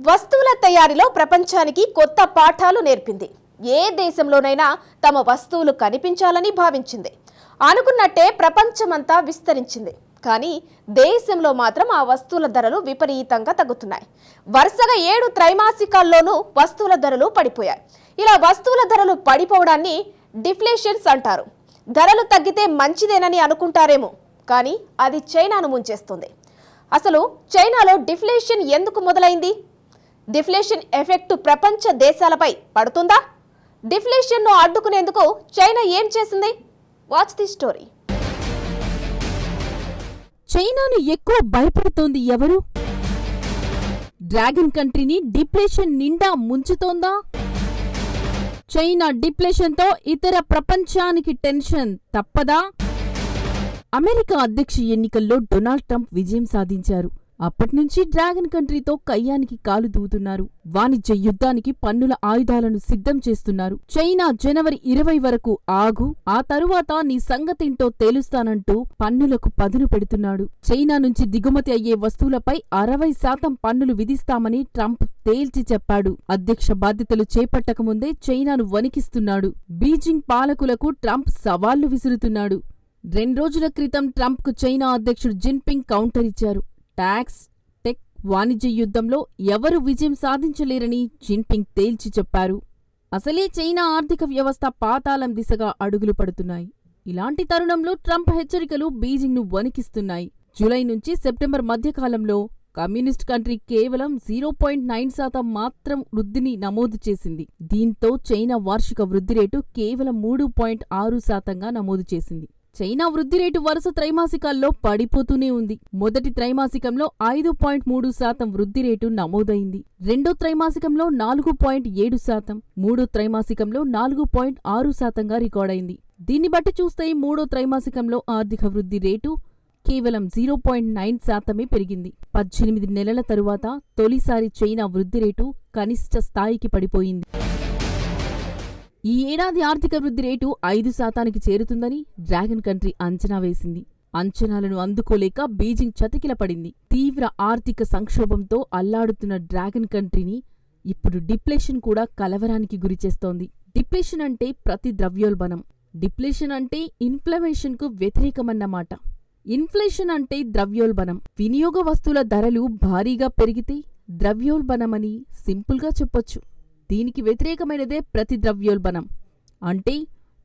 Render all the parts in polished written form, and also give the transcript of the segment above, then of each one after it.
వస్తువుల తయారీలో ప్రపంచానికి కొత్త పాఠాలు నేర్పింది. ఏ దేశంలోనైనా తమ వస్తువులు కనిపించాలని భావించింది. అనుకున్నట్టే ప్రపంచమంతా విస్తరించింది. కానీ దేశంలో మాత్రం ఆ వస్తువుల ధరలు విపరీతంగా తగ్గుతున్నాయి. వరుసగా 7 త్రైమాసికాల్లోనూ వస్తువుల ధరలు పడిపోయాయి. ఇలా వస్తువుల ధరలు పడిపోవడాన్ని డిఫ్లేషన్స్ అంటారు. ధరలు తగ్గితే మంచిదేనని అనుకుంటారేమో, కానీ అది చైనాను ముంచేస్తుంది. అసలు చైనాలో డిఫ్లేషన్ ఎందుకు మొదలైంది? డిఫ్లేషన్ ఎఫెక్ట్ ప్రపంచ దేశాలపై పడుతుందా? డిఫ్లేషన్ను అడ్డుకునేందుకు చైనా ఏం చేసింది? Watch the story. చైనాను ఎక్కువ భయపడుతోంది ఎవరు? డ్రాగన్ కంట్రీని డిప్లేషన్ నిండా ముంచుతోందా? చైనా డిప్లేషన్తో ఇతర ప్రపంచానికి టెన్షన్ తప్పదా? అమెరికా అధ్యక్ష ఎన్నికల్లో డొనాల్డ్ ట్రంప్ విజయం సాధించారు. అప్పట్నుంచి డ్రాగన్ కంట్రీతో కయ్యానికి కాలు దూవుతున్నారు. వాణిజ్య యుద్ధానికి పన్నుల ఆయుధాలను సిద్ధం చేస్తున్నారు. చైనా జనవరి 20 వరకు ఆగు, ఆ తరువాత నీ సంగతింటో తేలుస్తానంటూ పన్నులకు పదును పెడుతున్నాడు. చైనా నుంచి దిగుమతి అయ్యే వస్తువులపై 60% పన్నులు విధిస్తామని ట్రంప్ తేల్చి చెప్పాడు. అధ్యక్ష బాధ్యతలు చేపట్టకముందే చైనాను వణికిస్తున్నాడు. బీజింగ్ పాలకులకు ట్రంప్ సవాళ్లు విసురుతున్నాడు. 2 రోజుల క్రితం ట్రంప్కు చైనా అధ్యక్షుడు జిన్పింగ్ కౌంటర్ ఇచ్చారు. టాక్స్, టెక్, వాణిజ్య యుద్ధంలో ఎవరు విజయం సాధించలేరని జిన్పింగ్ తేల్చి చెప్పారు. అసలే చైనా ఆర్థిక వ్యవస్థ పాతాళం దిశగా అడుగులు పడుతున్నాయి. ఇలాంటి తరుణంలో ట్రంప్ హెచ్చరికలు బీజింగ్ను వణికిస్తున్నాయి. జూలై నుంచి సెప్టెంబర్ మధ్యకాలంలో కమ్యూనిస్ట్ కంట్రీ కేవలం 0.9% మాత్రం వృద్ధిని నమోదు చేసింది. దీంతో చైనా వార్షిక వృద్ధి రేటు కేవలం 3.6%గా నమోదు చేసింది. చైనా వృద్ధి రేటు వరుస త్రైమాసికాల్లో పడిపోతూనే ఉంది. మొదటి త్రైమాసికంలో 5.3% వృద్ధి రేటు నమోదైంది. రెండో త్రైమాసికంలో 4.7%, మూడో త్రైమాసికంలో 4.6%గా రికార్డైంది. దీన్ని బట్టి చూస్తే మూడో త్రైమాసికంలో ఆర్థిక వృద్ధి రేటు కేవలం 0.9%మే పెరిగింది. 18 నెలల తరువాత తొలిసారి చైనా వృద్ధి రేటు కనిష్ట స్థాయికి పడిపోయింది. ఈ ఏడాది ఆర్థిక వృద్ధి రేటు 5%కి చేరుతుందని డ్రాగన్ కంట్రీ అంచనా వేసింది. అంచనాలను అందుకోలేక బీజింగ్ చతికిలపడింది. తీవ్ర ఆర్థిక సంక్షోభంతో అల్లాడుతున్న డ్రాగన్ కంట్రీని ఇప్పుడు డిప్లేషన్ కూడా కలవరానికి గురిచేస్తోంది. డిప్లేషన్ అంటే ప్రతి ద్రవ్యోల్బణం. డిప్లేషన్ అంటే ఇన్ఫ్లేషన్కు వ్యతిరేకమన్నమాట. ఇన్ఫ్లేషన్ అంటే ద్రవ్యోల్బణం. వినియోగ వస్తువుల ధరలు భారీగా పెరిగితే ద్రవ్యోల్బణమని సింపుల్గా చెప్పొచ్చు. దీనికి వ్యతిరేకమైనదే ప్రతి ద్రవ్యోల్బణం. అంటే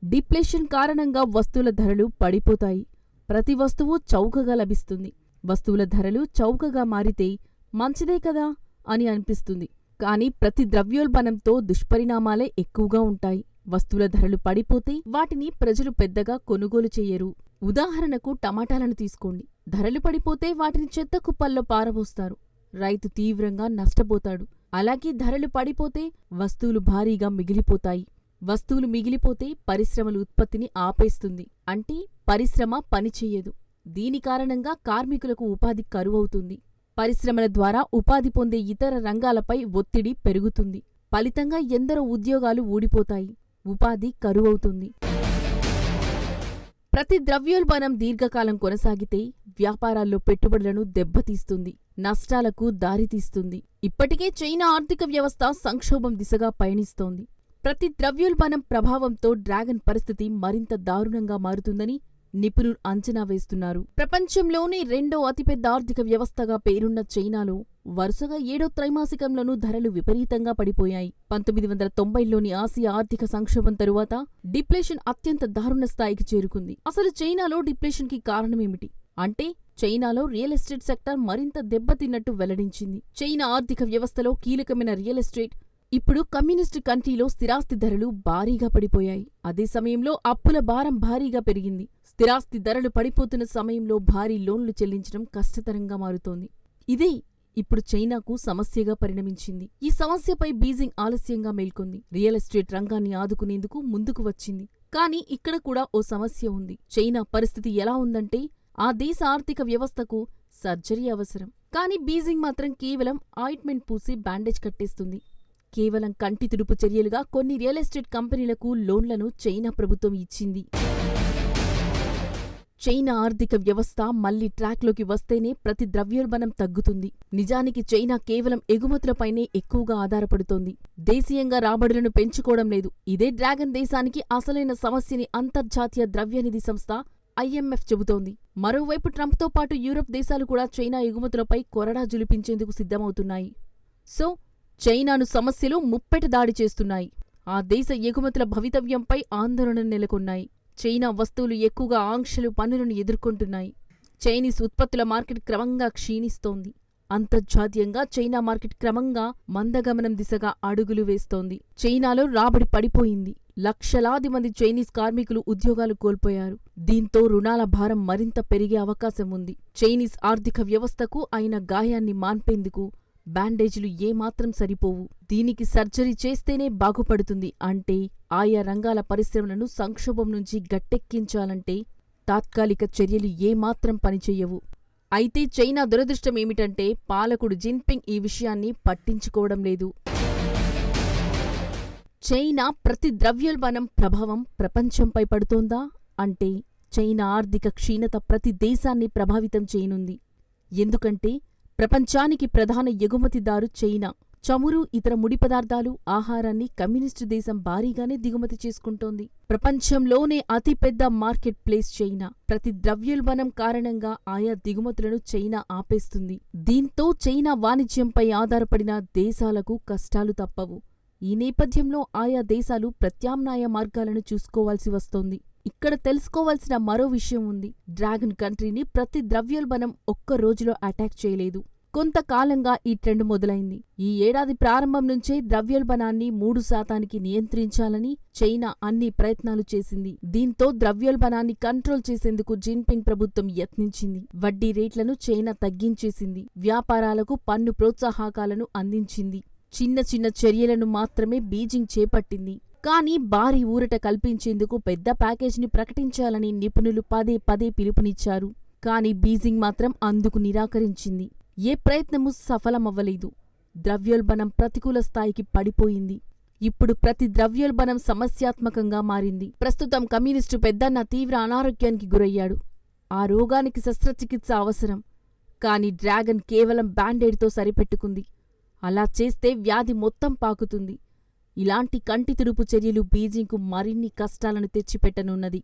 డిప్లేషన్ కారణంగా వస్తువుల ధరలు పడిపోతాయి. ప్రతి వస్తువు చౌకగా లభిస్తుంది. వస్తువుల ధరలు చౌకగా మారితే మంచిదే కదా అని అనిపిస్తుంది. కానీ ప్రతి ద్రవ్యోల్బణంతో దుష్పరిణామాలే ఎక్కువగా ఉంటాయి. వస్తువుల ధరలు పడిపోతే వాటిని ప్రజలు పెద్దగా కొనుగోలు చెయ్యరు. ఉదాహరణకు టమాటాలను తీసుకోండి. ధరలు పడిపోతే వాటిని చెత్త కుప్పల్లో పారబోస్తారు. రైతు తీవ్రంగా నష్టపోతాడు. అలాగే ధరలు పడిపోతే వస్తువులు భారీగా మిగిలిపోతాయి. వస్తువులు మిగిలిపోతే పరిశ్రమలు ఉత్పత్తిని ఆపేస్తుంది. అంటే పరిశ్రమ పనిచెయ్యదు. దీని కారణంగా కార్మికులకు ఉపాధి కరువవుతుంది. పరిశ్రమల ద్వారా ఉపాధి పొందే ఇతర రంగాలపై ఒత్తిడి పెరుగుతుంది. ఫలితంగా ఎందరో ఉద్యోగాలు ఊడిపోతాయి. ఉపాధి కరువవుతుంది. ప్రతి ద్రవ్యోల్బణం దీర్ఘకాలం కొనసాగితే వ్యాపారాల్లో పెట్టుబడులను దెబ్బతీస్తుంది, నష్టాలకు దారితీస్తుంది. ఇప్పటికే చైనా ఆర్థిక వ్యవస్థ సంక్షోభం దిశగా పయనిస్తోంది. ప్రతి ద్రవ్యోల్బణం ప్రభావంతో డ్రాగన్ పరిస్థితి మరింత దారుణంగా మారుతుందని నిపుణులు అంచనా వేస్తున్నారు. ప్రపంచంలోనే 2వ అతిపెద్ద ఆర్థిక వ్యవస్థగా పేరున్న చైనాలో వరుసగా 7వ త్రైమాసికంలోనూ ధరలు విపరీతంగా పడిపోయాయి. 1990లోని ఆసియా ఆర్థిక సంక్షోభం తరువాత డిప్లేషన్ అత్యంత దారుణ స్థాయికి చేరుకుంది. అసలు చైనాలో డిప్లేషన్కి కారణమేమిటి అంటే చైనాలో రియల్ ఎస్టేట్ సెక్టార్ మరింత దెబ్బతిన్నట్టు వెల్లడించింది. చైనా ఆర్థిక వ్యవస్థలో కీలకమైన రియల్ ఎస్టేట్ ఇప్పుడు కమ్యూనిస్టు కంట్రీలో స్థిరాస్తి ధరలు భారీగా పడిపోయాయి. అదే సమయంలో అప్పుల భారం భారీగా పెరిగింది. స్థిరాస్తి ధరలు పడిపోతున్న సమయంలో భారీ లోన్లు చెల్లించడం కష్టతరంగా మారుతోంది. ఇదే ఇప్పుడు చైనాకు సమస్యగా పరిణమించింది. ఈ సమస్యపై బీజింగ్ ఆలస్యంగా మేల్కొంది. రియల్ ఎస్టేట్ రంగాన్ని ఆదుకునేందుకు ముందుకు వచ్చింది. కానీ ఇక్కడ కూడా ఓ సమస్య ఉంది. చైనా పరిస్థితి ఎలా ఉందంటే ఆ దేశ ఆర్థిక వ్యవస్థకు సర్జరీ అవసరం. కానీ బీజింగ్ మాత్రం కేవలం ఆయింట్మెంట్ పూసి బ్యాండేజ్ కట్టేస్తుంది. కేవలం కంటి తుడుపు చర్యలుగా కొన్ని రియల్ ఎస్టేట్ కంపెనీలకు లోన్లను చైనా ప్రభుత్వం ఇచ్చింది. చైనా ఆర్థిక వ్యవస్థ మళ్లీ ట్రాక్లోకి వస్తేనే ప్రతి ద్రవ్యోల్బణం తగ్గుతుంది. నిజానికి చైనా కేవలం ఎగుమతులపైనే ఎక్కువగా ఆధారపడుతోంది. దేశీయంగా రాబడులను పెంచుకోవడం లేదు. ఇదే డ్రాగన్ దేశానికి అసలైన సమస్యని అంతర్జాతీయ ద్రవ్యనిధి సంస్థ IMF చెబుతోంది. మరోవైపు ట్రంప్తో పాటు యూరప్ దేశాలు కూడా చైనా ఎగుమతులపై కొరడా జులిపించేందుకు సిద్ధమవుతున్నాయి. సో చైనాను సమస్యలు ముప్పెట దాడి చేస్తున్నాయి. ఆ దేశ ఎగుమతుల భవితవ్యంపై ఆందోళనలు నెలకొన్నాయి. చైనా వస్తువులు ఎక్కువగా ఆంక్షలు, పన్నులను ఎదుర్కొంటున్నాయి. చైనీస్ ఉత్పత్తుల మార్కెట్ క్రమంగా క్షీణిస్తోంది. అంతర్జాతీయంగా చైనా మార్కెట్ క్రమంగా మందగమనం దిశగా అడుగులు వేస్తోంది. చైనాలో రాబడి పడిపోయింది. లక్షలాది మంది చైనీస్ కార్మికులు ఉద్యోగాలు కోల్పోయారు. దీంతో రుణాల భారం మరింత పెరిగే అవకాశం ఉంది. చైనీస్ ఆర్థిక వ్యవస్థకు అయిన గాయాన్ని మాన్పేందుకు బ్యాండేజీలు ఏమాత్రం సరిపోవు. దీనికి సర్జరీ చేస్తేనే బాగుపడుతుంది. అంటే ఆయా రంగాల పరిశ్రమలను సంక్షోభం నుంచి గట్టెక్కించాలంటే తాత్కాలిక చర్యలు ఏమాత్రం పనిచెయ్యవు. అయితే చైనా దురదృష్టమేమిటంటే పాలకుడు జిన్పింగ్ ఈ విషయాన్ని పట్టించుకోవడం లేదు. చైనా ప్రతి ద్రవ్యోల్బణం ప్రభావం ప్రపంచంపై పడుతోందా అంటే చైనా ఆర్థిక క్షీణత ప్రతి దేశాన్ని ప్రభావితం చేయనుంది. ఎందుకంటే ప్రపంచానికి ప్రధాన ఎగుమతిదారు చైనా. చమురు, ఇతర ముడి పదార్థాలు, ఆహారాన్ని కమ్యూనిస్టు దేశం భారీగానే దిగుమతి చేసుకుంటోంది. ప్రపంచంలోనే అతిపెద్ద మార్కెట్ ప్లేస్ చైనా. ప్రతి ద్రవ్యోల్బణం కారణంగా ఆయా దిగుమతులను చైనా ఆపేస్తుంది. దీంతో చైనా వాణిజ్యంపై ఆధారపడిన దేశాలకు కష్టాలు తప్పవు. ఈ నేపథ్యంలో ఆయా దేశాలు ప్రత్యామ్నాయ మార్గాలను చూసుకోవాల్సి వస్తోంది. ఇక్కడ తెలుసుకోవాల్సిన మరో విషయం ఉంది. డ్రాగన్ కంట్రీని ప్రతి ద్రవ్యోల్బణం ఒక్క రోజులో అటాక్ చేయలేదు. కొంతకాలంగా ఈ ట్రెండ్ మొదలైంది. ఈ ఏడాది ప్రారంభం నుంచే ద్రవ్యోల్బణాన్ని 3% నియంత్రించాలని చైనా అన్ని ప్రయత్నాలు చేసింది. దీంతో ద్రవ్యోల్బణాన్ని కంట్రోల్ చేసేందుకు జిన్పింగ్ ప్రభుత్వం యత్నించింది. వడ్డీ రేట్లను చైనా తగ్గించేసింది. వ్యాపారాలకు పన్ను ప్రోత్సాహకాలను అందించింది. చిన్న చిన్న చర్యలను మాత్రమే బీజింగ్ చేపట్టింది. కానీ భారీ ఊరట కల్పించేందుకు పెద్ద ప్యాకేజీని ప్రకటించాలని నిపుణులు పదే పదే పిలుపునిచ్చారు. కానీ బీజింగ్ మాత్రం అందుకు నిరాకరించింది. ఏ ప్రయత్నమూ సఫలమవ్వలేదు. ద్రవ్యోల్బణం ప్రతికూల స్థాయికి పడిపోయింది. ఇప్పుడు ప్రతి ద్రవ్యోల్బణం సమస్యాత్మకంగా మారింది. ప్రస్తుతం కమ్యూనిస్టు పెద్దన్న తీవ్ర అనారోగ్యానికి గురయ్యాడు. ఆ రోగానికి శస్త్రచికిత్స అవసరం. కాని డ్రాగన్ కేవలం బ్యాండేడ్తో సరిపెట్టుకుంది. అలా చేస్తే వ్యాధి మొత్తం పాకుతుంది. ఇలాంటి కంటి తుడుపు చర్యలు బీజింగ్కు మరిన్ని కష్టాలను తెచ్చిపెట్టనున్నది.